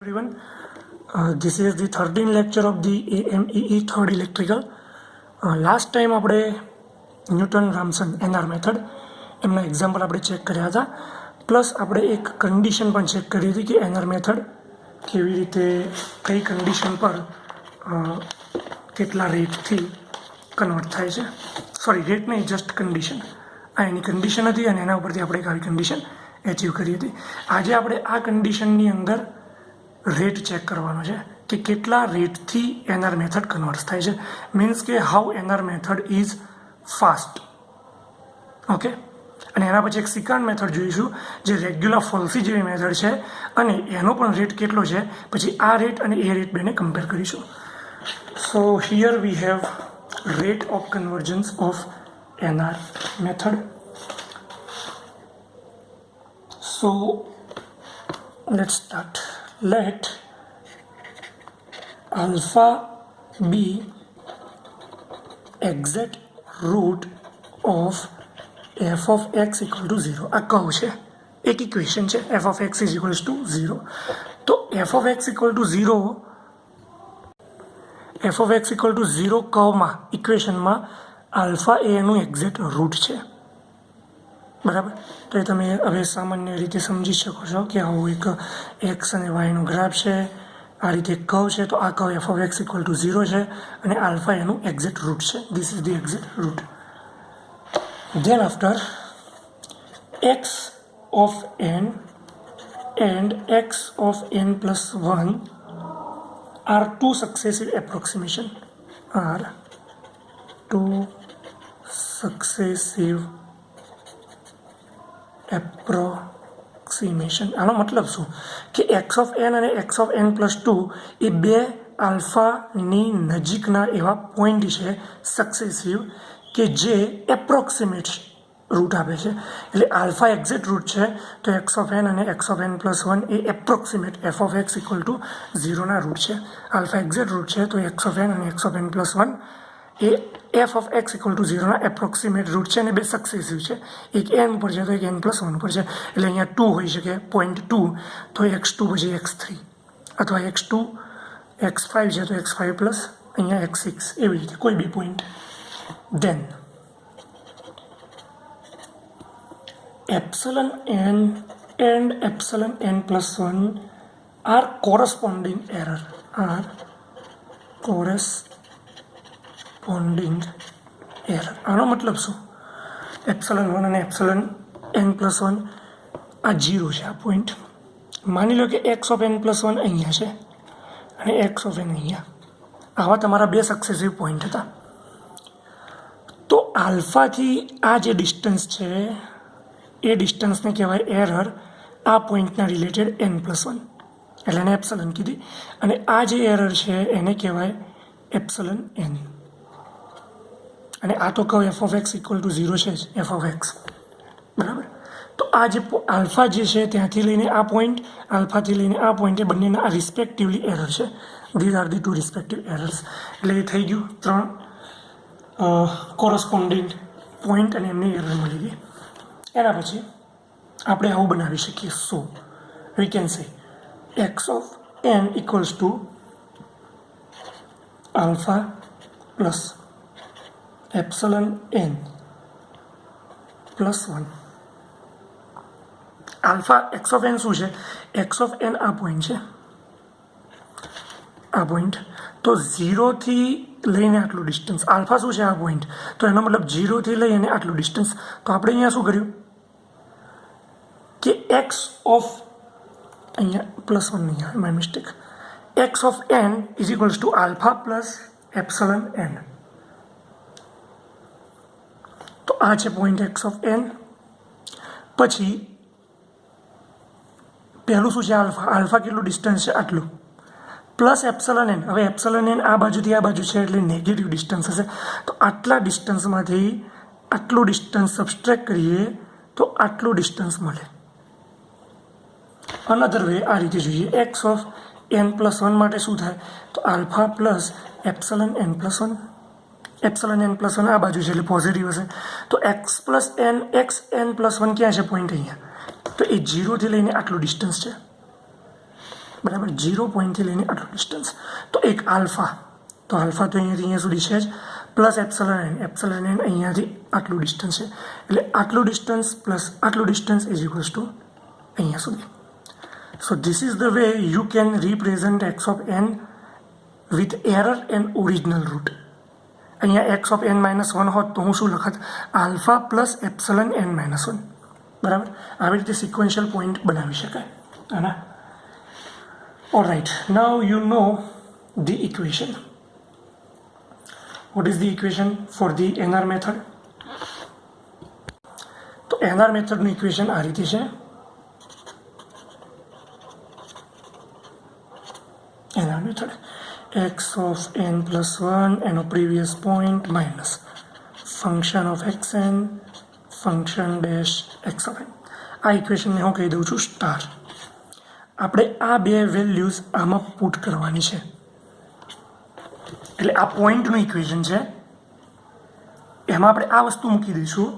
everyone. This is the 13th lecture of the AMEE third electrical. Last time આપણે newton રામસન NR method એમના example આપણે check કર્યા હતા, plus આપણે એક કન્ડિશન પણ ચેક કરી હતી કે એનઆર મેથડ કેવી રીતે કઈ કન્ડિશન પર કેટલા રેટથી કન્વર્ટ થાય છે. સોરી, રેટ નહીં, જસ્ટ કન્ડિશન. આ એની કન્ડિશન હતી અને એના ઉપરથી આપણે એક આવી કન્ડિશન એચીવ કરી હતી. આજે આપણે આ કન્ડિશનની અંદર રેટ ચેક કરવાનો છે કે કેટલા રેટથી એનઆર મેથડ કન્વર્ટ થાય છે. મીન્સ કે how NR method is fast. Okay, અને એના પછી એક સિકાન્ડ મેથડ જોઈશું જે રેગ્યુલર ફોલ્સી જેવી મેથડ છે અને એનો પણ રેટ કેટલો છે. પછી આ રેટ અને એ રેટ બેને કમ્પેર કરીશું. સો here we have rate of convergence of NR method. So let's start. Let alpha be exact root of f of x equal to 0. આ કહું છે, એક ઇક્વેશન છે f of x is equals to 0. તો f of x equal to 0 f of x equal to 0 કર્વમાં ઇક્વેશનમાં alpha એ એનું એક્ઝેક્ટ રૂટ છે. બરાબર, તો એ તમે હવે સામાન્ય રીતે સમજી શકો છો કે આવું એક એક્સ અને વાયનું ગ્રાફ છે, આ રીતે એક કર્વ છે. તો આ curve f of x equal to 0 છે અને આલ્ફા એનું એક્ઝેક્ટ રૂટ છે. This is the exact root. Then after x of n and x of n plus 1 are two successive approximation. Are two successive approximation. આનો મતલબ શું કે x of n અને x of n plus 2 એ બે આલ્ફાની નજીકના એવા point છે successive કે જે એપ્રોક્સિમેટ રૂટ આપે છે. એટલે આલ્ફા એક્ઝેક્ટ રૂટ છે તો એક્સ ઓફ એન અને એક્સ ઓફ એન પ્લસ 1 એ approximate f of x equal to 0ના રૂટ છે. આલ્ફા એક્ઝેક્ટ રૂટ છે તો એક્સ ઓફ એન અને એક્સ ઓફ એન પ્લસ 1 એ f of x equal to 0ના એપ્રોક્સિમેટ રૂટ છે અને બે સક્સેસિવ છે. એક એન ઉપર છે તો એક એન પ્લસ 1 ઉપર છે. એટલે અહીંયા 2 હોઈ શકે, પોઈન્ટ 2 તો x2 પછી x3, અથવા x2 x5 છે તો x5 પ્લસ અહીંયા x6, એવી રીતે કોઈ b point. Then epsilon n and epsilon n plus 1 are corresponding error. Are corresponding error. આનો મતલબ શું? એપ્સલન 1 અને એપ્સલન n પ્લસ 1 આ 0 છે. આ પોઈન્ટ માની લો કે એક્સ ઓફ એન પ્લસ 1 અહીંયા છે અને એક્સ ઓફ એન અહીંયા. આવા તમારા બે સક્સેસિવ પોઈન્ટ હતા. તો આલ્ફાથી આ જે ડિસ્ટન્સ છે એ ડિસ્ટન્સને કહેવાય એરર આ પોઈન્ટના રિલેટેડ n પ્લસ 1, એટલે એને એપ્સલન કીધી. અને આ જે એરર છે એને કહેવાય એપ્સલન n. અને આ તો કહો F of x equal to 0 છે જ, એફ ઓફ એક્સ. બરાબર, તો આ જે આલ્ફા જે છે ત્યાંથી લઈને આ પોઈન્ટ, આલ્ફાથી લઈને આ પોઈન્ટ, એ બંનેના આ રિસ્પેક્ટિવલી એરર છે. These are the two respective errors. એટલે એ થઈ ગયું 3 કોરસ્પોન્ડિંગ પોઈન્ટ અને એમની એરર મળી ગઈ. એના પછી આપણે આવું બનાવી શકીએ. So we can say x of n equals to alpha plus epsilon n plus 1. Alpha x of n શું છે? એક્સ ઓફ એન આ પોઈન્ટ છે, આ પોઈન્ટ. તો 0થી લઈને આટલું ડિસ્ટન્સ. આલ્ફા શું છે? આ પોઈન્ટ. તો એનો મતલબ 0થી લઈ અને આટલું ડિસ્ટન્સ. તો આપણે અહીંયા શું કર્યું કે એક્સ ઓફ, અહીંયા પ્લસ 1 નહીં આવે, my mistake. X of n is equals to alpha plus epsilon n. તો આ છે પોઈન્ટ એક્સ ઓફ એન. પછી પહેલું શું છે? આલ્ફા. આલ્ફા કેટલું ડિસ્ટન્સ છે? આટલું, પ્લસ એપ્સલન એન. હવે એપ્સલન એન આ બાજુથી આ બાજુ છે એટલે નેગેટિવ ડિસ્ટન્સ હશે. તો આટલા ડિસ્ટન્સમાંથી આટલું ડિસ્ટન્સ સબસ્ટ્રેક્ટ કરીએ તો આટલું ડિસ્ટન્સ મળે. અનધર વે આ રીતે જોઈએ. એક્સ ઓફ એન પ્લસ 1 માટે શું થાય? તો alpha plus epsilon n plus 1. Epsilon n plus 1 આ બાજુ છે એટલે પોઝિટિવ હશે. તો x plus n, x n plus 1 ક્યાં છે? પોઈન્ટ અહીંયા. તો એ 0થી લઈને આટલું ડિસ્ટન્સ છે. બરાબર 0 પોઈન્ટથી લઈને આટલું ડિસ્ટન્સ. તો એક આલ્ફા, તો આલ્ફા તો અહીંયાથી અહીંયા સુધી છે જ, પ્લસ એપ્સલન એન અહીંયાથી આટલું ડિસ્ટન્સ છે, એટલે આટલું ડિસ્ટન્સ પ્લસ આટલું ડિસ્ટન્સ ઇઝ ઇક્વલ્સ ટુ અહીંયા સુધી. So this is the way you can represent x of n with error and original root. અહીંયા એક્સ ઓફ એન -1 હોત તો હું શું લખત? Alpha plus epsilon n -1. બરાબર, આવી રીતે સિક્વન્શિયલ પોઈન્ટ બનાવી શકાય. આના alright, now you know the equation. What is the equation for the NR method? તો NR મેથડનું ઇક્વેશન આ રીતે છે. NR method x of n plus 1 એનો previous point minus function of xn function dash x of n. આ ઇક્વેશનને હું કહી દઉં છું સ્ટાર. આપણે આ બે વેલ્યુઝ આમાં પુટ કરવાની છે, એટલે આ પોઈન્ટનું ઇક્વેશન છે, એમાં આપણે આ વસ્તુ મૂકી દઈશું,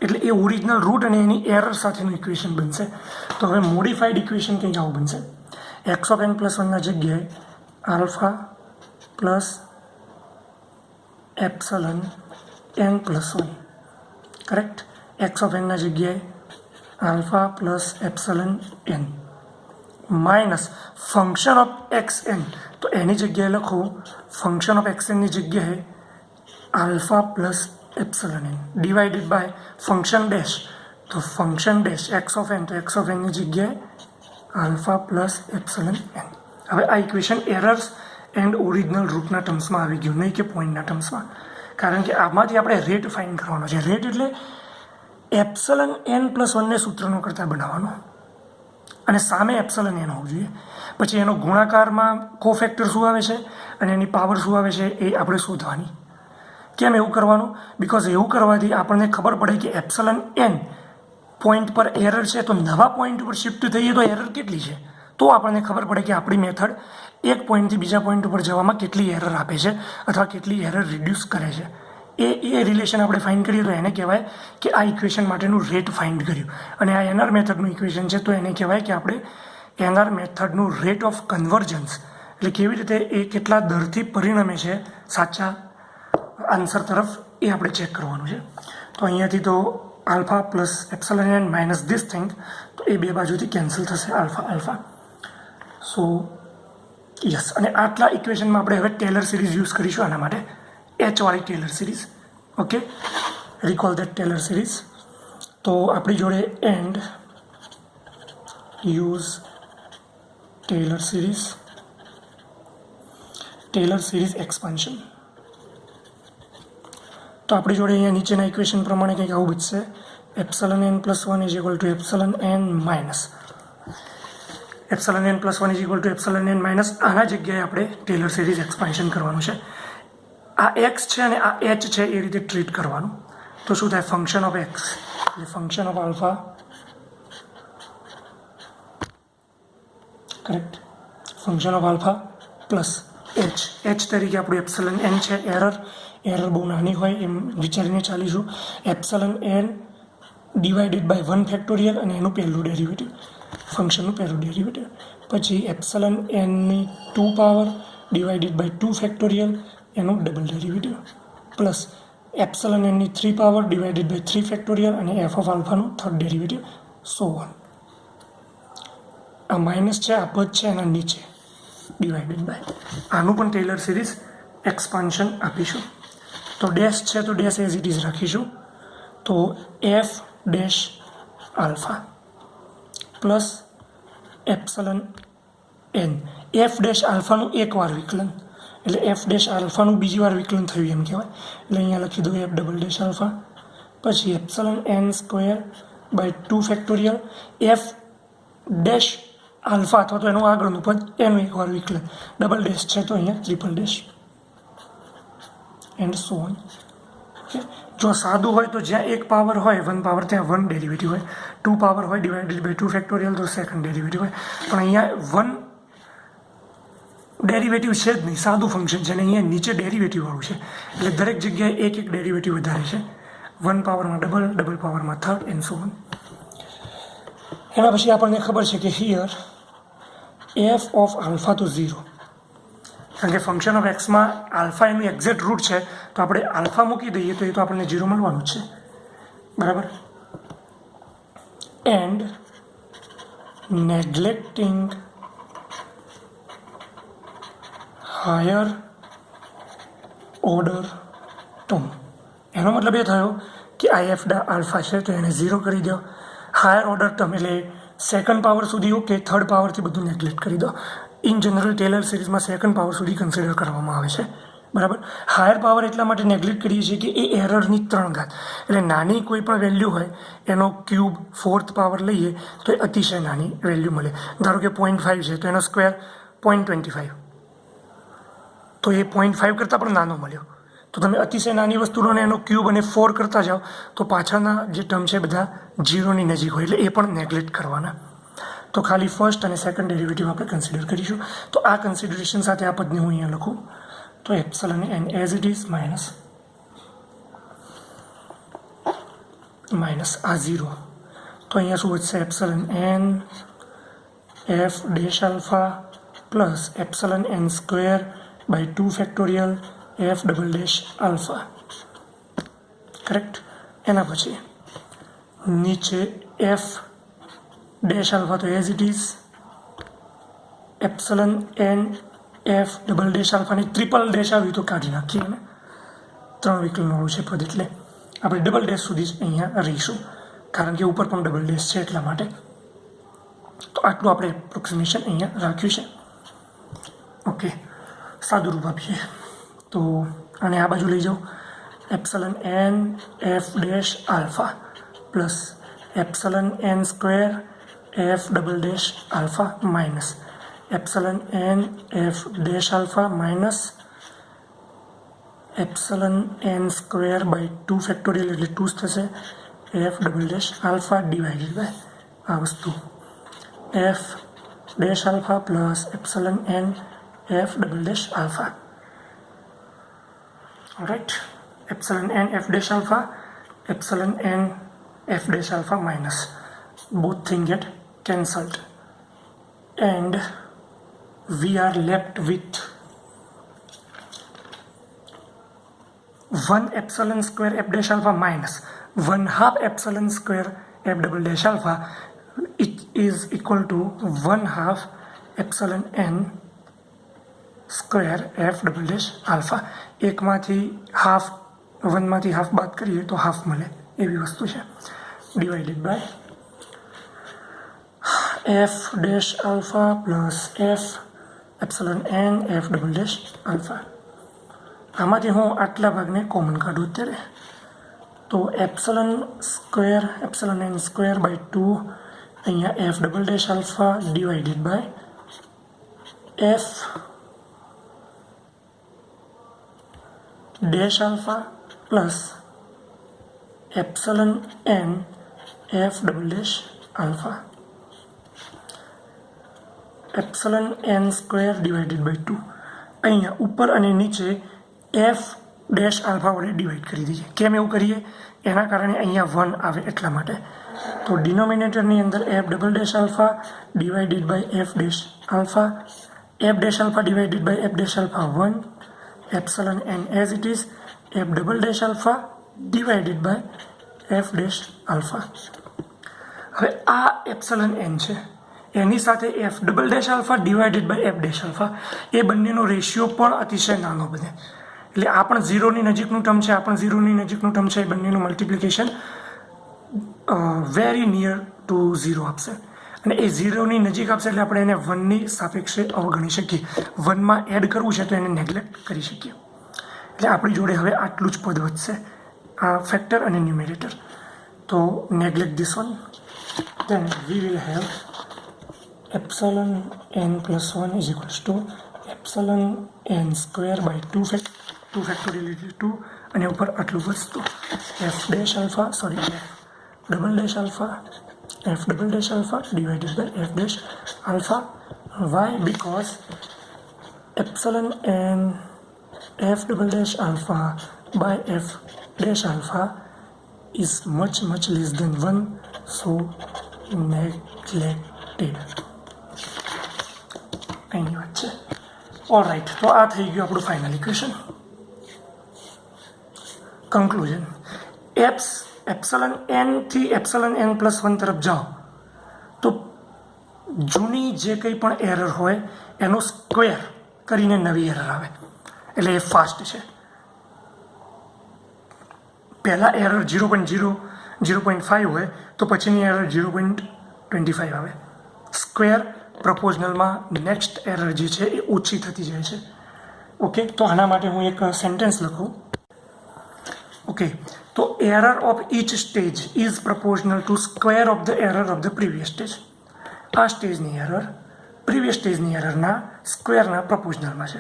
એટલે એ ઓરિજિનલ રૂટ અને એની એરર સાથેનું ઇક્વેશન બનશે. તો હવે મોડિફાઈડ ઇક્વેશન કંઈક આવું બનશે. એક્સ ઓફ એન પ્લસ 1 જગ્યાએ alpha plus epsilon n plus 1, correct. X of એનના જગ્યાએ alpha plus epsilon n minus function of x n, તો એની જગ્યાએ લખો ફંક્શન ઓફ એક્સ એનની જગ્યાએ alpha plus epsilon n divided by function dash, તો function dash x of n, તો એક્સ ઓફ એનની જગ્યાએ આલ્ફા પ્લસ એપ્સલન એન. હવે આ ઇક્વેશન એરર્સ એન્ડ ઓરિજિનલ રૂટના ટર્મ્સમાં આવી ગયું, નહીં કે પોઈન્ટના ટર્મ્સમાં, કારણ કે આમાંથી આપણે રેટ ફાઇન્ડ કરવાનો છે. રેટ એટલે એપ્સલન એન પ્લસ 1ને સૂત્રનો કરતાં બનાવવાનો, અને સામે એપ્સલન એન હોવું જોઈએ. પછી એનો ગુણાકારમાં કોફેક્ટર શું આવે છે અને એની પાવર શું આવે છે એ આપણે શોધવાની. કેમ એવું કરવાનું? બિકોઝ એવું કરવાથી આપણને ખબર પડે કે એપ્સલન એન પોઈન્ટ પર એરર છે, તો નવા પોઈન્ટ પર શિફ્ટ થઈએ તો એરર કેટલી છે, તો આપણને ખબર પડે કે આપણી મેથડ એક પોઈન્ટથી બીજા પોઈન્ટ ઉપર જવામાં કેટલી એરર આપે છે અથવા કેટલી એરર રિડ્યુસ કરે છે. એ રિલેશન આપણે ફાઇન્ડ કરીએ તો એને કહેવાય કે આ ઇક્વેશન માટેનું રેટ ફાઇન્ડ કર્યું. અને આ એનઆર મેથડનું ઇક્વેશન છે, તો એને કહેવાય કે આપણે એનઆર મેથડનું રેટ ઓફ કન્વર્જન્સ, એટલે કેવી રીતે એ કેટલા દરથી પરિણમે છે સાચા આન્સર તરફ, એ આપણે ચેક કરવાનું છે. તો અહીંયાથી તો alpha plus epsilon n minus this thing, તો એ બે બાજુથી કેન્સલ થશે આલ્ફા. સો યસ, અને આટલા ઇક્વેશનમાં આપણે હવે ટેલર સિરીઝ યુઝ કરીશું આના માટે, એચવાળી Taylor series. Okay, recall that Taylor series. તો આપણી જોડે and use Taylor series expansion. તો આપણી જોડે અહીંયા નીચેના ઇક્વેશન પ્રમાણે કંઈક આવું બચશે. Epsilon n plus 1 is equal to epsilon n minus epsilon n plus 1 is equal to epsilon n minus. આના જગ્યાએ આપણે ટેલર સિરીઝ એક્સપાન્શન કરવાનું છે. આ એક્સ છે અને આ એચ છે એ રીતે ટ્રીટ કરવાનું. તો શું થાય? ફંક્શન ઓફ એક્સ એટલે function of alpha, correct, function of alpha plus H તરીકે આપણું એપ્સલન એન છે. એરર બહુ નાની હોય એમ વિચારીને ચાલીશું. Epsilon n divided by 1 factorial અને એનું પહેલું ડેરિવેટિવ, ફંક્શનનું પહેલું ડેરિવેટિવ. પછી એપ્સલન એનની 2 પાવર ડિવાઇડેડ બાય 2 ફેક્ટોરિયલ એનું ડબલ ડેરિવેટિવ, પ્લસ એપ્સલન એનની 3 પાવર ડિવાઇડેડ બાય 3 ફેક્ટોરિયલ અને એફ ઓફ આલ્ફાનું થર્ડ ડેરિવેટિવ, સો ઓન. આ માઇનસ છે, આ પદ છે એના નીચે ડિવાઇડેડ બાય. આનું પણ ટેલર સિરીઝ એક્સપાન્શન આપીશું. તો ડેશ છે તો ડેશ એઝ ઇટ ઇઝ રાખીશું. તો f dash alpha plus epsilon n, f dash આલ્ફાનું એકવાર વિકલન, એટલે એફ ડેશ આલ્ફાનું બીજી વાર વિકલન થયું એમ કહેવાય. એટલે અહીંયા લખી દઉં એફ ડબલ ડેશ આલ્ફા, પછી epsilon n square by 2 factorial f dash alpha અથવા તો એનું આગળનું પદ એનું એકવાર વિકલન, ડબલ ડેશ છે તો અહીંયા triple dash and so on. Okay, જો સાદું હોય તો જ્યાં એક પાવર હોય 1 પાવર ત્યાં 1 ડેરિવેટિવ હોય, 2 પાવર હોય ડિવાઇડેડ બાય 2 ફેક્ટોરિયલ તો સેકન્ડ ડેરિવેટિવ હોય. પણ અહીંયા 1 ડેરિવેટિવ છે જ નહીં, સાદું ફંક્શન છે અને અહીંયા નીચે ડેરિવેટિવવાળું છે, એટલે દરેક જગ્યાએ એક ડેરિવેટિવ વધારે છે. 1 પાવરમાં ડબલ પાવરમાં થર્ડ એન્ડ સો ઓન. એના પછી આપણને ખબર છે કે હિયર એફ ઓફ આલ્ફા તો 0, કારણ કે ફંક્શન ઓફ એક્સમાં આલ્ફા એનું એક્ઝેક્ટ રૂટ છે, તો આપણે આલ્ફા મૂકી દઈએ તો એ તો આપણને 0 મળવાનું જ છે, બરાબર. એન્ડ નેગ્લેક્ટિંગ હાયર ઓર્ડર ટર્મ, એનો મતલબ એ થયો કે આ એફ આલ્ફા છે તો એને 0 કરી દો. હાયર ઓર્ડર ટર્મ એટલે સેકન્ડ પાવર સુધી ઓકે, થર્ડ પાવરથી બધું નેગ્લેક્ટ કરી દો. ઇન જનરલ ટેલર સિરીઝમાં સેકન્ડ પાવર સુધી કન્સિડર કરવામાં આવે છે, બરાબર. હાયર પાવર એટલા માટે નેગ્લેક્ટ કરીએ છીએ કે એ એરરની 3 ઘાત, એટલે નાની કોઈ પણ વેલ્યુ હોય એનો ક્યુબ ફોર્થ પાવર લઈએ તો એ અતિશય નાની વેલ્યુ મળે. ધારો કે 0.5 છે તો એનો સ્ક્વેર 0.25, તો એ 0.5 કરતાં પણ નાનો મળ્યો. તો તમે અતિશય નાની વસ્તુને એનો ક્યુબ અને 4 કરતા જાઓ તો પાછળના જે ટર્મ છે બધા 0ની નજીક હોય, એટલે એ પણ નેગ્લેક્ટ કરવાના. તો ખાલી ફર્સ્ટ અને સેકન્ડ ડેરિવેટિવ આપણે કન્સિડર કરીશું. તો આ કન્સિડરેશન સાથે આ પદને હું અહીંયા લખું તો epsilon n as it is minus આ 0, તો અહીંયા શું વધશે? Epsilon n f dash alpha plus epsilon n square by 2 factorial f double dash alpha, correct. એના પછી નીચે એફ ડેશ આલ્ફા તો as it is epsilon n f double dash આલ્ફાની ટ્રિપલ ડેશ આવ્યું તો કાઢી નાખીએ, અને 3 વિકલ્પવાળું છે પદ એટલે આપણે ડબલ ડેશ સુધી જ અહીંયા રહીશું, કારણ કે ઉપર પણ ડબલ ડેશ છે એટલા માટે. તો આટલું આપણે એપ્રોક્સિમેશન અહીંયા રાખ્યું છે. ઓકે, સાદુરૂપ આપીએ તો આને આ બાજુ લઈ જાઓ. Epsilon n f dash alpha plus epsilon n square f double dash alpha minus epsilon n f dash alpha minus epsilon n square by 2 factorial એટલે 2 થશે f double dash alpha divided by આ વસ્તુ f dash alpha plus epsilon n f double dash alpha. Right, epsilon n f dash alpha, epsilon n f dash alpha minus both things get cancelled and we are left with 1 epsilon square f dash alpha minus 1/2 epsilon square f double dash alpha. It is equal to 1/2 epsilon n square f double dash alpha. એકમાંથી half, 1માંથી half બાદ કરીએ તો half મળે એવી વસ્તુ છે, divided by f dash alpha plus f epsilon n f double dash alpha. આમાંથી હું આટલા ભાગને કોમન કાઢું અત્યારે, તો epsilon square epsilon n square by 2 અહીંયા f double dash alpha divided by f dash alpha plus epsilon n f double dash alpha. Epsilon n square divided by 2 અહીંયા ઉપર અને નીચે એફ ડેશ આલ્ફા વડે divide કરી દઈએ. કેમ એવું કરીએ? એના કારણે અહીંયા 1 આવે એટલા માટે. તો ડિનોમિનેટરની અંદર f double dash alpha divided by f dash alpha, f dash alpha divided by f dash alpha 1, epsilon n as it is f double dash alpha divided by f dash alpha. હવે આ epsilon n છે, એની સાથે f double dash alpha divided by f dash alpha, એ બંનેનો ratio પણ અતિશય નાનો બને. એટલે આ પણ 0ની નજીકનું ટર્મ છે, આ પણ 0ની નજીકનું ટર્મ છે. એ બંનેનું મલ્ટિપ્લિકેશન વેરી નિયર ટુ 0 આપશે, અને એ 0ની નજીક આપશે એટલે આપણે એને 1ની સાપેક્ષે અવગણી શકીએ. 1માં એડ કરવું છે તો એને નેગ્લેક્ટ કરી શકીએ. એટલે આપણી જોડે હવે આટલું જ પદ વધશે, આ ફેક્ટર અને ન્યુમેરેટર. તો neglect this one, then we will have epsilon n plus 1 is equals to epsilon n square by 2 factorial 2 અને ઉપર આટલું વસ્તુ f dash alpha sorry f double dash alpha divided by f dash alpha. Why? Because epsilon n f double dash alpha by f dash alpha is much less than 1, so neglected. જ છે. All right, તો આ થઈ ગયું આપણું final equation. Conclusion, epsilon n થી epsilon n plus 1 તરફ જાઓ તો જૂની જે કંઈ પણ એરર હોય એનો સ્ક્વેર કરીને નવી એરર આવે, એટલે એ ફાસ્ટ છે. પહેલાં એરર 0.5 હોય તો પછીની એરર 0.25 આવે. સ્ક્વેર પ્રપોઝનલમાં નેક્સ્ટ એરર જે છે એ ઓછી થતી જાય છે. ઓકે, તો આના માટે હું એક સેન્ટેન્સ લખું. ઓકે, તો error of each stage is proportional to square of the error of the previous stage. આ સ્ટેજની એરર પ્રીવિયસ સ્ટેજની એરરના સ્ક્વેરના પ્રપોઝનલમાં છે.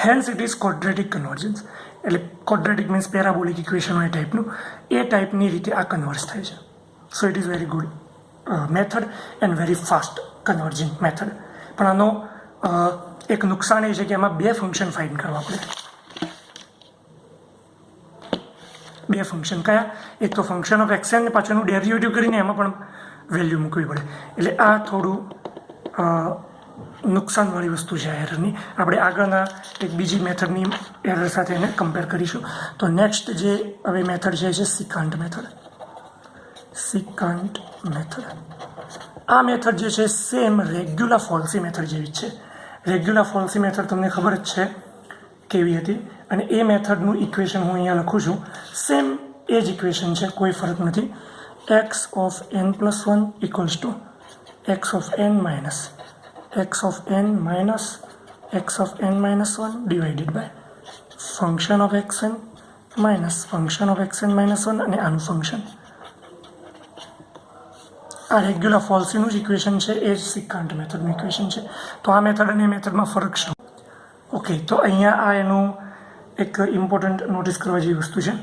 Hence it is quadratic convergence. એટલે ક્વોડ્રેટિક મીન્સ પેરાબોલિક ઇક્વેશન હોય ટાઈપનું, એ ટાઈપની રીતે આ કન્વર્સ થાય છે. So it is very good method and very fast converging method. પણ આનો એક નુકસાન એ છે કે એમાં બે ફંક્શન ફાઇન્ડ કરવા પડે. બે ફંક્શન કયા? એક તો ફંક્શન ઓફ એક્સ ને પાછળનું ડેરિવેટિવ કરીને એમાં પણ વેલ્યુ મૂકવી પડે. એટલે આ થોડું નુકસાનવાળી વસ્તુ છે આ એરરની. આપણે આગળના એક બીજી મેથડની એરર સાથે એને કમ્પેર કરીશું. તો નેક્સ્ટ જે હવે મેથડ છે સિકાન્ટ મેથડ. સિકાન્ટ મેથડ, આ મેથડ જે છે સેમ રેગ્યુલર ફોલ્સી મેથડ જેવી જ છે. રેગ્યુલર ફોલ્સી મેથડ તમને ખબર જ છે કેવી હતી, અને એ મેથડનું ઇક્વેશન હું અહીંયા લખું છું. સેમ એ જ ઇક્વેશન છે, કોઈ ફરક નથી. x of n plus 1 equals to x of n minus x of n minus x of n minus 1 divided by function of xn minus function of xn minus 1 અને આનું ફંક્શન. આ regular ફોલ્સીનું જ equation છે, એ જ સિકાન્ટ મેથડનું equation છે. તો આ method અને એ મેથડમાં ફરક શું? ઓકે, તો અહીંયા આ એનું એક ઇમ્પોર્ટન્ટ નોટિસ કરવા જેવી વસ્તુ છે.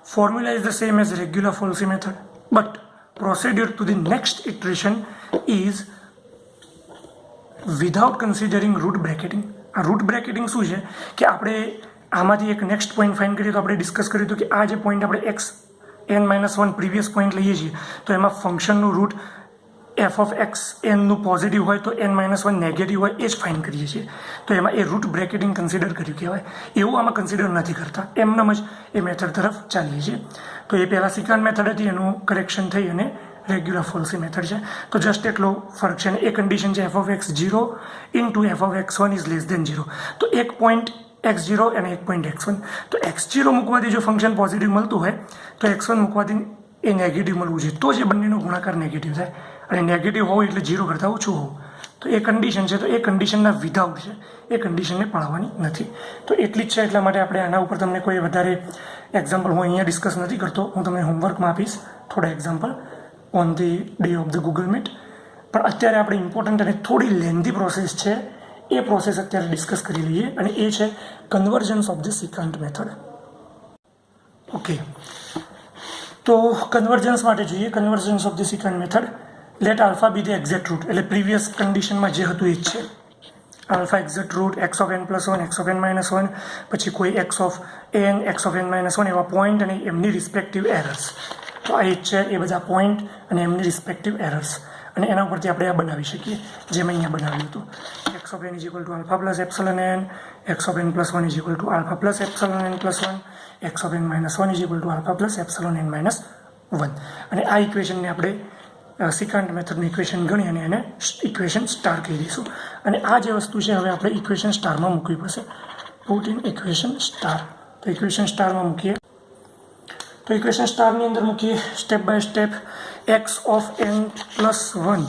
Formula is the same as regular falsi method, but procedure to the next iteration is without considering root bracketing. આ રૂટ બ્રેકેટિંગ શું છે કે આપણે આમાંથી એક નેક્સ્ટ પોઈન્ટ ફાઇન્ડ કરીએ તો આપણે ડિસ્કસ કર્યું હતું કે આ જે પોઈન્ટ આપણે xn-1 પ્રીવિયસ પોઈન્ટ લઈએ છીએ તો એમાં ફંક્શનનું રૂટ f of x nનું પોઝિટિવ હોય તો n-1 નેગેટિવ હોય એ જ ફાઇન્ડ કરીએ છીએ. તો એમાં એ રૂટ બ્રેકેટિંગ કન્સિડર કર્યું કહેવાય. એવું આમાં કન્સિડર નથી કરતા, એમનેમ જ એ મેથડ તરફ ચાલીએ છીએ. તો એ પહેલાં સિકાન્ટ મેથડ હતી, એનું કરેક્શન થઈ અને રેગ્યુલર ફોલ્સી મેથડ છે. તો જસ્ટ એટલો ફરક છે. અને એ કન્ડિશન છે f of x 0 into f of x1 is less than 0. તો એક પોઈન્ટ x0 અને એક પોઈન્ટ x1. તો x0 મૂકવાથી જો ફંક્શન પોઝિટિવ મળતું હોય તો x1 મૂકવાથી એ નેગેટિવ મળવું જોઈએ, તો જ એ બંનેનો ગુણાકાર નેગેટિવ થાય. અને નેગેટિવ હોવું એટલે 0 કરતાં ઓછું હોવું. તો એ કન્ડિશન છે, તો એ કન્ડિશનના વિધાઉટ છે, એ કન્ડિશનને પાળવાની નથી. તો એટલી જ છે. એટલા માટે આપણે આના ઉપર તમને કોઈ વધારે એક્ઝામ્પલ હું અહીંયા ડિસ્કસ નથી કરતો. હું તમને હોમવર્કમાં આપીશ થોડા example on the day of the Google meet. પણ અત્યારે આપણે ઇમ્પોર્ટન્ટ અને થોડી લેન્ધી પ્રોસેસ છે, એ પ્રોસેસ અત્યારે ડિસ્કસ કરી લઈએ, અને એ છે convergence of the secant method. Okay, તો કન્વર્જન્સ માટે જોઈએ. Convergence of the secant method, let alpha be the exact root. એટલે પ્રીવિયસ કન્ડિશનમાં જે હતું એ જ છે. Alpha exact root x of n plus 1, x of n minus 1, પછી કોઈ x of n, x of n minus 1 એવા પોઈન્ટ અને એમની રિસ્પેક્ટિવ એરર્સ. તો આ એક છે, એ બધા પોઈન્ટ અને એમની રિસ્પેક્ટિવ એરર્સ, અને એના ઉપરથી આપણે આ બનાવી શકીએ જેમ અહીંયા બનાવ્યું હતું. x of n is equal to alpha plus epsilon n, x of n plus 1 is equal to alpha plus epsilon n plus 1, x of n minus 1 is equal to alpha plus epsilon n minus 1. અને આ ઇક્વેશનને આપણે સિકાન્ટ મેથડનું equation ગણી અને એને equation star કહી દઈશું. અને આ જે વસ્તુ છે હવે આપણે ઇક્વેશન સ્ટારમાં મૂકવી પડશે. Put in equation star. તો ઇક્વેશન સ્ટારમાં મૂકીએ. તો ઇક્વેશન સ્ટારની અંદર મૂકીએ step by step. x of n plus 1,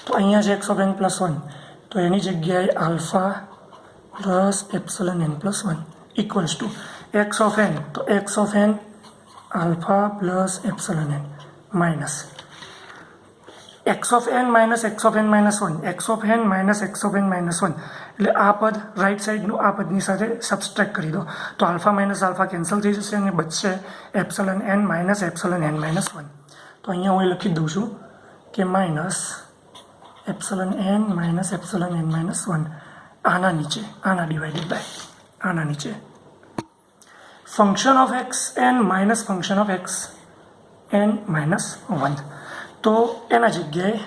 તો અહીંયા છે x of n plus 1, તો એની જગ્યાએ alpha plus epsilon n plus 1 equals two x of n, તો x of n alpha plus epsilon n minus x of n minus x of n minus 1, x of n minus x of n minus 1. એટલે આ પદ right સાઈડનું આ પદની સાથે સબસ્ટ્રેક્ટ કરી દો તો આલ્ફા માઇનસ આલ્ફા કેન્સલ થઈ જશે અને બચશે epsilon n minus epsilon n minus 1. તો અહીંયા હું એ લખી દઉં છું કે minus epsilon n minus epsilon n minus 1 આના નીચે, આના ડિવાઇડેડ બાય આના નીચે function of x n minus function of x n minus 1. તો એના જગ્યાએ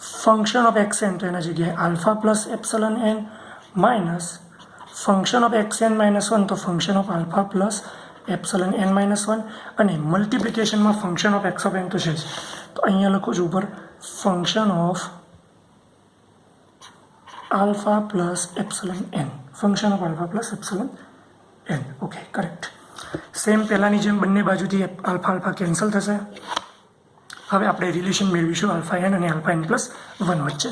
ફંક્શન ઓફ એક્સ એન, તો એના જગ્યાએ alpha plus epsilon n minus function of x n minus one તો function of alpha plus epsilon n minus one અને મલ્ટિપ્લિકેશનમાં function of x of n તો છે જ. તો અહીંયા લખું છું ઉપર function of alpha plus epsilon n, function of alpha plus epsilon n. Okay, correct. Same પહેલાંની જેમ બંને બાજુથી આલ્ફા આલ્ફા કેન્સલ થશે. હવે આપણે રિલેશન મેળવીશું આલ્ફા એન અને આલ્ફા એન પ્લસ વન વચ્ચે.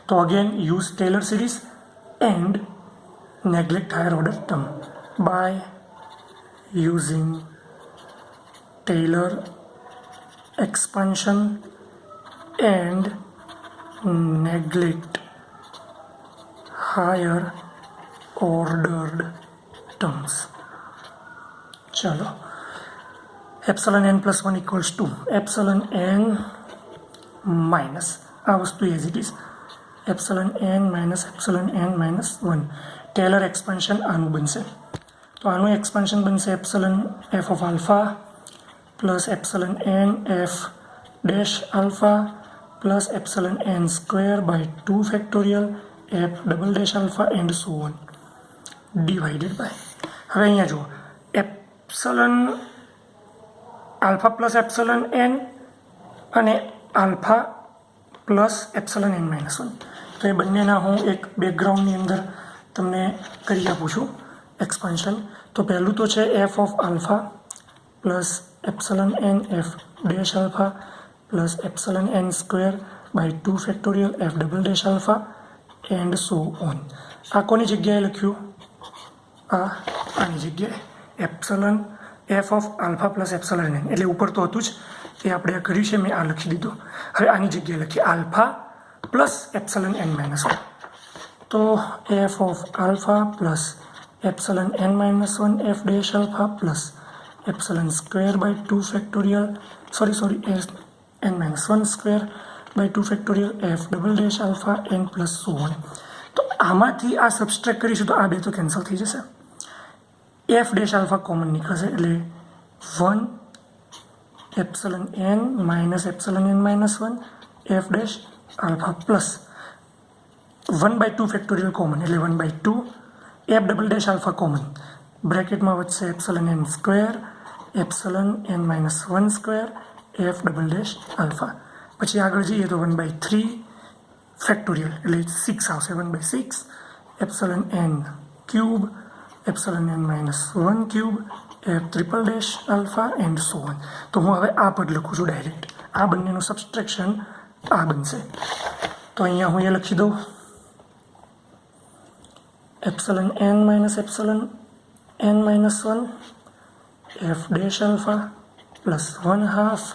તો again use Taylor series and neglect higher order term by using Taylor expansion and neglect higher ordered terms. चलो, epsilon n plus 1 equals to epsilon n minus आ वस्तु as it is epsilon n minus epsilon n minus 1. Taylor expansion आनु बनसे. तो आनु expansion बनसे epsilon f of alpha plus epsilon n f dash alpha plus epsilon n square by 2 factorial f double dash alpha and so on divided by. હવે અહીંયા જુઓ epsilon alpha plus epsilon n અને alpha plus epsilon n minus 1. तो ये બંનેના હું એક બેકગ્રાઉન્ડની અંદર તમને કરી આપું છું એક્સપાન્શન. તો પહેલું તો છે f of alpha plus epsilon n f dash alpha plus epsilon n square by 2 factorial f double dash alpha and so on. આ કોની જગ્યાએ લખ્યું? આની જગ્યાએ epsilon f of alpha plus epsilon n, એટલે ઉપર તો હતું જ, એ આપણે આ કર્યું છે, મેં આ લખી દીધું. હવે આની જગ્યાએ લખીએ alpha plus epsilon n minus 1. तो f of alpha plus epsilon n minus 1 f dash alpha plus epsilon square by 2 factorial sorry n minus 1 square by 2 factorial f double dash alpha n plus so on. तो आमांथी आ सब्सट्रेक्ट करीशुं तो आ बे तो cancel थई जशे. F dash alpha common निकळशे એટલે 1 epsilon n minus epsilon n minus 1 f dash alpha plus 1/2 factorial common એટલે 1/2 F double dash alpha common bracket में वच्चे epsilon n square epsilon n minus 1 square F double dash alpha. पछी आगळ जईए तो 1/3 factorial એટલે 6 आवशे 1/6 epsilon n cube epsilon n minus 1 cube F triple dash alpha and so on. तो हूँ हवे आ पद लखुं छुं डायरेक्ट. आ बंनेनुं सब्सट्रेक्शन आ बनशे. तो अहींया हूँ ए लखी दऊं epsilon n minus epsilon n minus 1 f dash alpha plus 1/2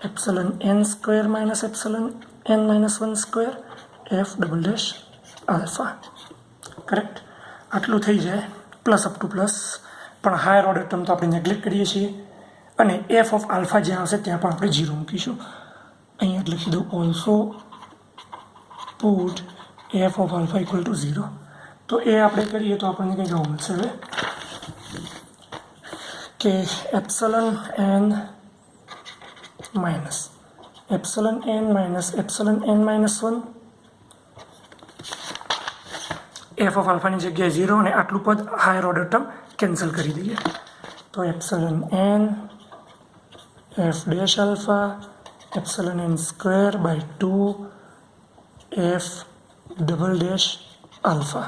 epsilon n square minus epsilon n minus 1 square f double dash alpha. Correct. आटલું થઈ જાય પ્લસ અપ ટુ પ્લસ. પણ હાયર ઓર્ડર ટર્મ તો આપણે નેગ્લેક્ટ કરીએ છીએ અને f of alpha જ્યાં આવશે ત્યાં પણ આપણે 0 મૂકીશું. અહીંયા લખી દઉં also put F of alpha equal to 0. तो ये આપણે કરીએ તો આપણને કંઈક આવું મળશે હવે કે epsilon n minus epsilon n minus 1 f of આલ્ફાની જગ્યાએ 0 અને આટલું પદ હાયર ઓર્ડર ટર્મ કેન્સલ કરી દઈએ. તો epsilon n f dash alpha epsilon n square by 2 f double dash alpha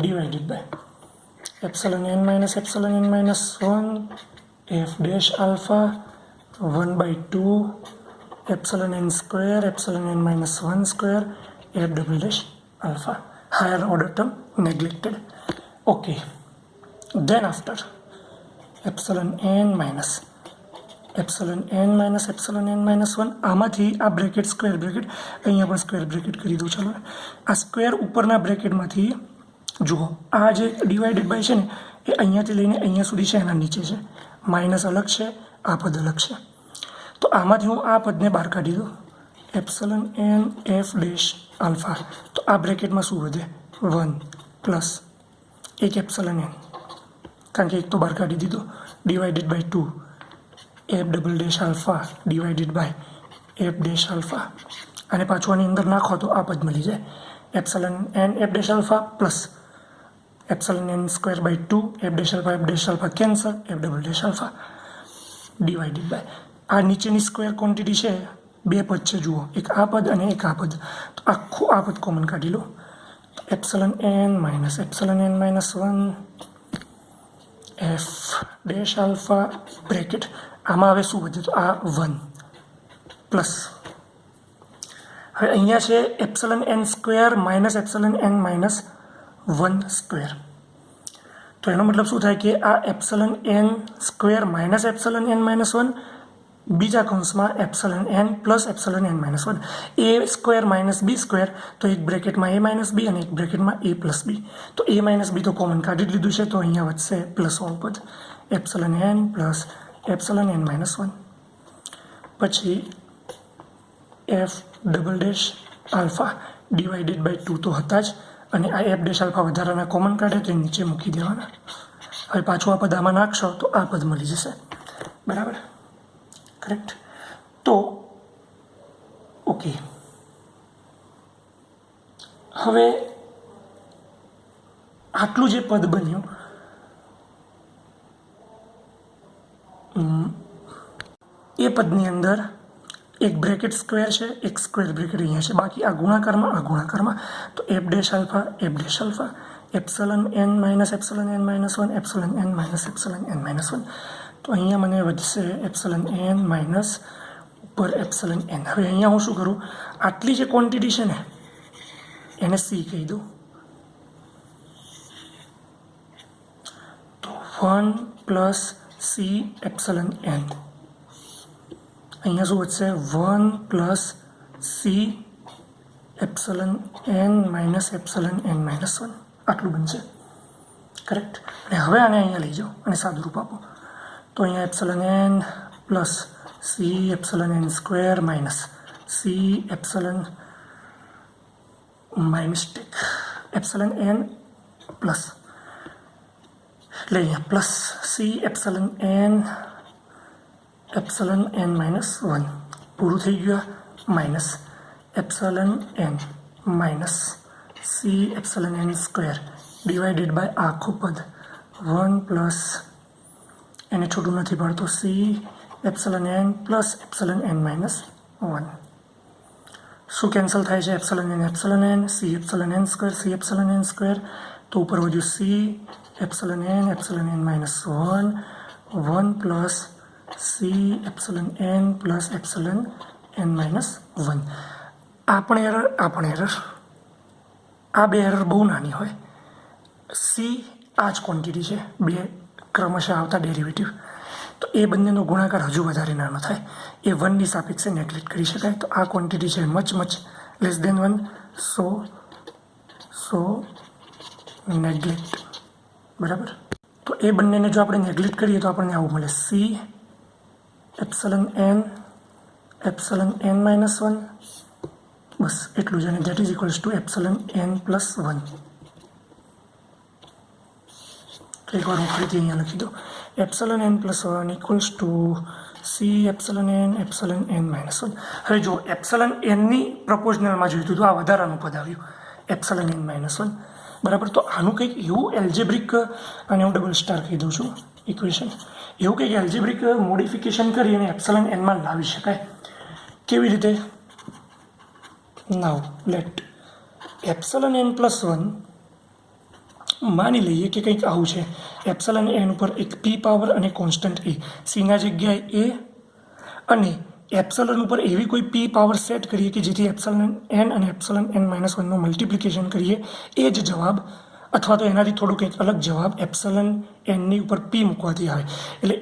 divided by epsilon n minus 1 f dash alpha 1/2 epsilon n square epsilon n minus 1 square f double dash alpha. Higher order term neglected. Okay, then after epsilon n minus epsilon n minus 1 આમાંથી આ bracket square bracket અહીંયા પણ square bracket કરી દઉં. ચાલો, આ square ઉપરના બ્રેકેટમાંથી જુઓ આ જે ડિવાઇડેડ બાય છે ને એ અહીંયાથી લઈને અહીંયા સુધી છે, એના નીચે છે, માઇનસ અલગ છે, આ પદ અલગ છે. તો આમાંથી હું આ પદને બહાર કાઢી દઉં epsilon n f dash alpha. તો આ બ્રેકેટમાં શું વધે? 1 પ્લસ એક એપ્સિલન n, કારણ કે એક તો બહાર કાઢી દીધો, divided by 2 f double dash alpha divided by f dash alpha. અને પાછું આની અંદર નાખો તો આ પદ મળી જાય epsilon n f dash alpha plus epsilon n square by 2 f dash alpha cancel f double dash alpha divided by આ નીચેની સ્ક્વેર ક્વોન્ટિટી છે, બે પદ છે જુઓ, એક આ પદ અને એક આ પદ, તો આખું આ પદ કોમન કાઢી લો. Epsilon n minus 1 f dash alpha bracket, આમાં હવે શું વધે તો આ 1 પ્લસ હવે અહીંયા છે epsilon n square minus epsilon n minus 1 square. તો એનો મતલબ શું થાય કે આ epsilon n square minus epsilon n minus 1 બીજા કૌંસમાં epsilon n plus epsilon n minus 1 a square minus b square, તો એક બ્રેકેટમાં એ માઇનસ બી અને એક બ્રેકેટમાં એ પ્લસ બી. તો એ માઇનસ બી તો કોમન કાઢી જ લીધું છે, તો અહીંયા વધશે પ્લસ વાળું પદ epsilon n plus epsilon n minus 1 પછી f double dash alpha divided by 2 તો હતા જ, અને આ એફ ડેશ આલ્ફા વધારાના કોમન કાઢે તો એ નીચે મૂકી દેવાના. હવે પાછું આ પદ આમાં નાખશો તો આ પદ મળી જશે. બરાબર, કરેક્ટ. તો ઓકે, હવે આટલું જે પદ બન્યું એ પદની અંદર એક બ્રેકેટ સ્ક્વેર છે, એક સ્ક્વેર બ્રેકેટ અહીંયા છે, બાકી આ ગુણાકારમાં તો f dash alpha epsilon n minus 1 epsilon n minus epsilon n minus 1. તો અહીંયા મને વધશે એપ્સલન એન માઇનસ ઉપર એપ્સલન એન. હવે અહીંયા હું શું કરું, આટલી જે ક્વોન્ટિટી છે ને એને સી કહી દઉં, તો 1 પ્લસ સી એપ્સલન એન. અહીંયા શું વધશે 1 plus c epsilon n minus epsilon n minus 1 આટલું બનશે. કરેક્ટ. અને હવે આને અહીંયા લઈ જાઓ અને સાદુરૂપ આપો, તો અહીંયા epsilon n plus c epsilon n square minus c epsilon my mistake epsilon n plus એટલે અહીંયા plus c epsilon n minus 1 પૂરું થઈ ગયું, minus epsilon n minus c epsilon n square divided by આખું પદ 1 પ્લસ એને છોટું નથી પાડતો c epsilon n plus epsilon n minus 1. શું કેન્સલ થાય છે, epsilon n c epsilon n square, તો ઉપર વધ્યું C epsilon n minus 1 plus c epsilon n plus epsilon n minus 1. આ પણ એરર આ બે એરર બહુ નાની હોય. સી આ જ ક્વોન્ટિટી છે, બે ક્રમશઃ આવતા ડેરિવેટિવ, તો એ બંનેનો ગુણાકાર હજુ વધારે નાનો થાય, એ 1ની સાપેક્ષે નેગ્લેક્ટ કરી શકાય. તો આ ક્વોન્ટિટી છે મચ લેસ દેન 1, સો નેગ્લેક્ટ. બરાબર, તો એ બંનેને જો આપણે નેગ્લેક્ટ કરીએ તો આપણને આવું મળે સી એપ્સલન એન માઇનસ 1, બસ એટલું જ, અને that is equals to epsilon n plus 1. તો એકવાર હું ફરીથી અહીંયા લખી દઉં, epsilon n plus 1 equals to c epsilon n minus 1. હવે જો એપ્સલન એનની પ્રપોઝનલમાં જોઈતું હતું, આ વધારાનું પદ આવ્યું એપ્સલન એન માઇનસ 1. બરાબર, તો આનું કંઈક એવું એલ્જેબ્રિક, અને હું ડબલ સ્ટાર કહી દઉં છું ઇક્વેશન, એવું કંઈક એલ્જેબ્રિક મોડિફિકેશન કરી અને એપ્સલન એનમાં લાવી શકાય. કેવી રીતે? Now let epsilon n plus 1 માની લઈએ કે કંઈક આવું છે, એપ્સલન એન ઉપર એક પી પાવર અને કોન્સ્ટન્ટ એ, સીના જગ્યાએ એ, અને એપ્સલન ઉપર એવી કોઈ પી પાવર સેટ કરીએ કે જેથી એપ્સલન એન અને એપ્સલન એન માઇનસ 1નું મલ્ટિપ્લિકેશન કરીએ એ જ જવાબ, અથવા તો એનાથી થોડું કંઈક અલગ જવાબ એપ્સલન એનની ઉપર પી મૂકવાથી આવે. એટલે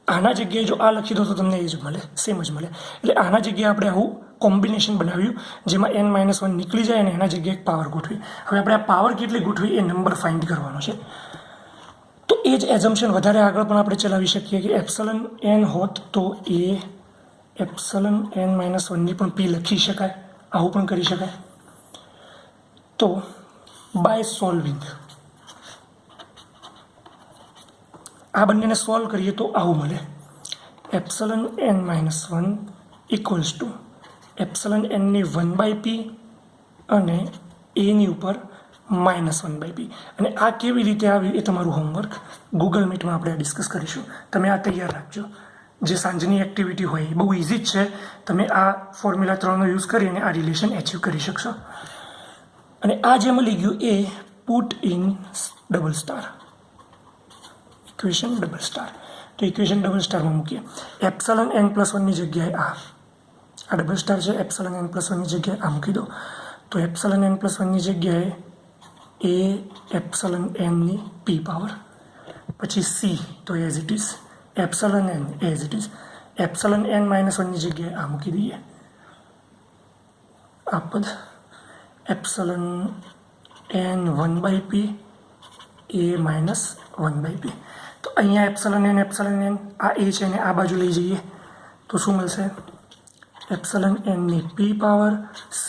આના જગ્યાએ જો આ લખી દો તો તમને એ જ મળે, સેમ જ મળે. એટલે આના જગ્યાએ આપણે આવું કોમ્બિનેશન બનાવ્યું જેમાં n માઇનસ 1 નીકળી જાય અને એના જગ્યાએ એક પાવર ગોઠવી. હવે આપણે આ પાવર કેટલી ગોઠવી એ નંબર ફાઇન્ડ કરવાનો છે. તો એ જ એઝમ્પશન વધારે આગળ પણ આપણે ચલાવી શકીએ કે એપ્સલન એન હોત તો એ એપ્સલન એન માઇનસ 1ની પણ પી લખી શકાય, આવું પણ કરી શકાય. તો બાય સોલ્વિંગ આ બંનેને સોલ્વ કરીએ તો આવું મળે, epsilon n minus 1 equals to epsilon એનની 1/p અને એની ઉપર -1/p. અને આ કેવી રીતે આવી એ તમારું હોમવર્ક ગૂગલ મીટમાં આપણે ડિસ્કસ કરીશું. તમે આ તૈયાર રાખજો. જે સાંજની એક્ટિવિટી હોય એ બહુ ઇઝી જ છે. તમે આ ફોર્મ્યુલા 3નો યુઝ કરીને આ રિલેશન એચીવ કરી શકશો. અને આ જે મળી ગયું એ put in double star equation double star. તો ઇક્વેશન ડબલ સ્ટારમાં મૂકીએ. એપ્સલન n+1ની જગ્યાએ આ ડબલ સ્ટાર છે. એપ્સલન n+1ની જગ્યાએ આ મૂકી દો. તો એપ્સલન n+1ની જગ્યાએ એ એપ્સલન nની p પાવર, પછી c તો as it is epsilon n as it is epsilon n-1ની જગ્યાએ આ મૂકી દઈએ. આ પદ એપ્સલન n1/p a -1/p. તો અહીંયા એપ્સલન n આ a છે ને આ બાજુ લઈ જઈએ તો શું મળશે? એપ્સલન nની p power c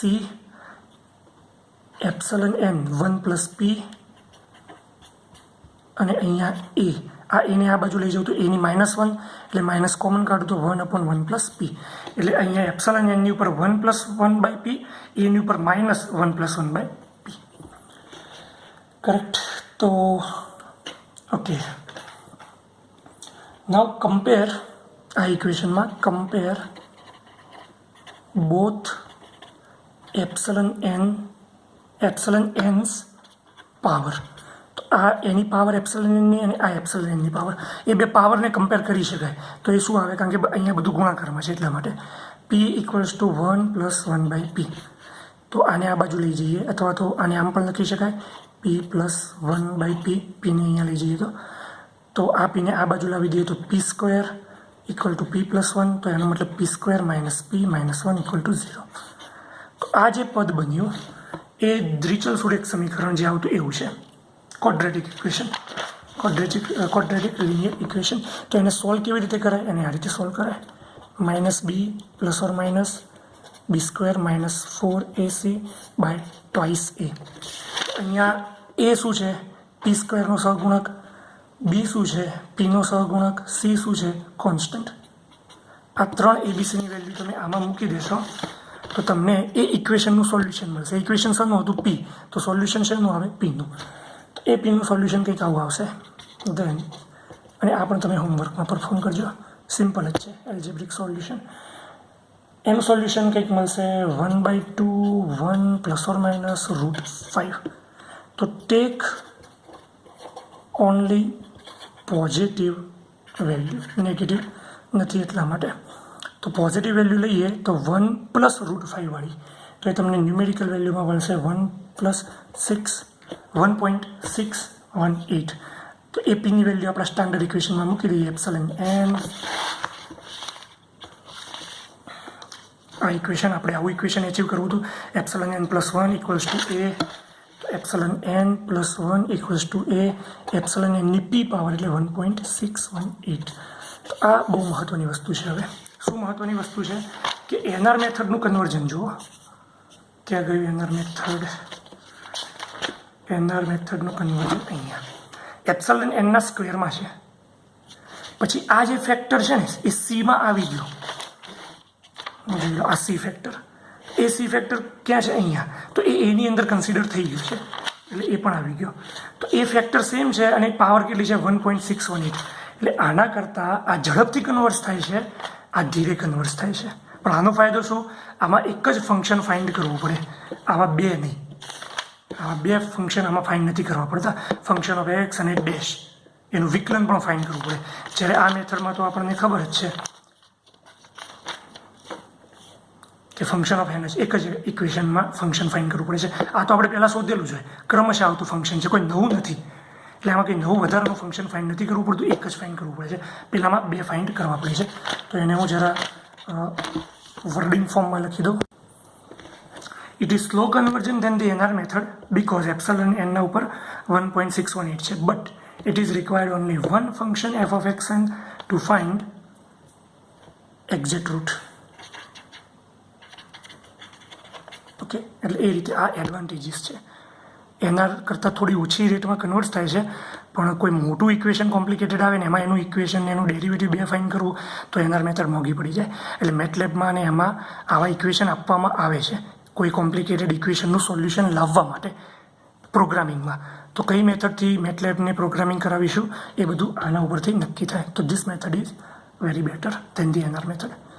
epsilon n 1 + p અને અહીંયા આ એને આ બાજુ લઈ જાઉં તો એની -1 એટલે માઇનસ કોમન કાઢું તો 1/1 + p. એટલે અહીંયા એપ્સલન nની ઉપર 1 + 1/p, એની ઉપર -1 + 1/p. કરેક્ટ. તો ઓકે, નાઉ કમ્પેર આ ઇક્વેશનમાં compare both epsilon n's power. તો આ એની પાવર એપ્સલન nની અને આ એપ્સલન nની પાવર, એ બે પાવરને કમ્પેર કરી શકાય. તો એ શું આવે? કારણ કે અહીંયા બધું ગુણાકારમાં છે એટલા માટે p = 1 + 1/p. તો આને આ બાજુ લઈ જઈએ અથવા તો આને આમ પણ લખી શકાય p + 1/p. પીને અહીંયા લઈ જઈએ તો આ પીને આ બાજુ લાવી દઈએ તો p² = p + 1. તો એનો મતલબ p² - p - 1 = 0. તો આ જે પદ બન્યું એ દ્વિચલ-સુરેખ સમીકરણ જે આવતું એવું છે, quadratic equation, quadratic linear equation. તો એને સોલ્વ કેવી રીતે કરાય? એને આ રીતે સોલ્વ કરાય. -b ± b² - 4ac/2a. અહીંયા a શું છે? p² નો સહગુણક, b શું છે? pનો સહગુણક, c શું છે? કોન્સ્ટન્ટ. આ 3 abcની વેલ્યુ તમે આમાં મૂકી દેશો તો તમને એ ઇક્વેશનનું સોલ્યુશન મળશે. ઇક્વેશન શાનું હતું? p. તો સોલ્યુશન શેનું આવે? pનું. તો એ pનું સોલ્યુશન કંઈક આવું આવશે. દેન અને આ પણ તમે હોમવર્કમાં પરફોર્મ કરજો. સિમ્પલ જ છે એલ્જેબ્રિક સોલ્યુશન. એનું સોલ્યુશન કંઈક મળશે 1/2 1 ± √5. તો take only positive value, negative નથી એટલા માટે. તો પોઝિટિવ વેલ્યુ લઈએ તો 1 + √5 વાળી, તો એ તમને ન્યુમેરિકલ વેલ્યુમાં મળશે 1.618. તો એ પીની વેલ્યુ આપણા સ્ટાન્ડર્ડ ઇક્વેશનમાં મૂકી દઈએ. એપ્સલન n આ ઇક્વેશન આપણે આવું ઇક્વેશન એચીવ કરવું હતું. Epsilon n + 1 = a. તો એપ્સલન n + 1 = a. એપ્સલન nની p પાવર એટલે 1.618. તો આ બહુ મહત્વની વસ્તુ છે. હવે શું મહત્વની વસ્તુ છે કે એનઆર મેથડનું કન્વર્ઝન જુઓ. ક્યાં ગયું એનઆર મેથડનું કન્વર્ઝન? અહીંયા એપ્સલન nના સ્ક્વેરમાં છે. પછી આ જે ફેક્ટર છે ને એ સીમાં આવી ગયો. આ C factor, A C factor ક્યાં છે? અહીંયા. તો એ એની અંદર કન્સિડર થઈ ગયું છે એટલે એ પણ આવી ગયો. તો એ ફેક્ટર સેમ છે અને પાવર કેટલી છે? 1.618. એટલે આના કરતાં આ ઝડપથી કન્વર્સ થાય છે, આ ધીરે કન્વર્સ થાય છે. પણ આનો ફાયદો શું? આમાં એક જ ફંક્શન ફાઇન્ડ કરવું પડે, આવા બે નહીં. આવા બે ફંક્શન આમાં ફાઇન્ડ નથી કરવા પડતા. ફંક્શન ઓફ એક્સ અને ડેશ એનું વિકલન પણ ફાઇન્ડ કરવું પડે. જ્યારે આ મેથડમાં તો આપણને ખબર જ છે કે ફંક્શન ઓફ એન એક જ ઇક્વેશનમાં ફંક્શન ફાઇન્ડ કરવું પડે છે. આ તો આપણે પહેલાં શોધેલું છે, ક્રમશઃ આવતું ફંક્શન છે, કોઈ નવું નથી. એટલે આમાં કંઈ નવું વધારાનું ફંક્શન ફાઇન્ડ નથી કરવું પડતું, એક જ ફાઇન્ડ કરવું પડે છે. પહેલાંમાં બે ફાઇન્ડ કરવા પડે છે. તો એને હું જરા વર્ડિંગ ફોર્મમાં લખી દઉં. It is slow convergence than the NR method because epsilon એનના ઉપર 1.618 છે. But it is required only one function f of x to find exact root. Okay, એટલે એ રીતે આ એડવાન્ટેજીસ છે. એના કરતાં થોડી ઓછી રેટમાં કન્વર્ટ થાય છે, પણ કોઈ મોટું ઇક્વેશન કોમ્પ્લિકેટેડ આવે ને એમાં એનું ઇક્વેશન એનું ડેરિવેટિવ બે ફાઇન કરવું તો એનઆર મેથડ મોંઘી પડી જાય. એટલે મેથલેબમાં અને એમાં આવા ઇક્વેશન આપવામાં આવે છે કોઈ કોમ્પ્લિકેટેડ ઇક્વેશનનું સોલ્યુશન લાવવા માટે પ્રોગ્રામિંગમાં. તો કઈ મેથડથી મેટલેબને પ્રોગ્રામિંગ કરાવીશું એ બધું આના ઉપરથી નક્કી થાય. તો this method is very better than the NR method.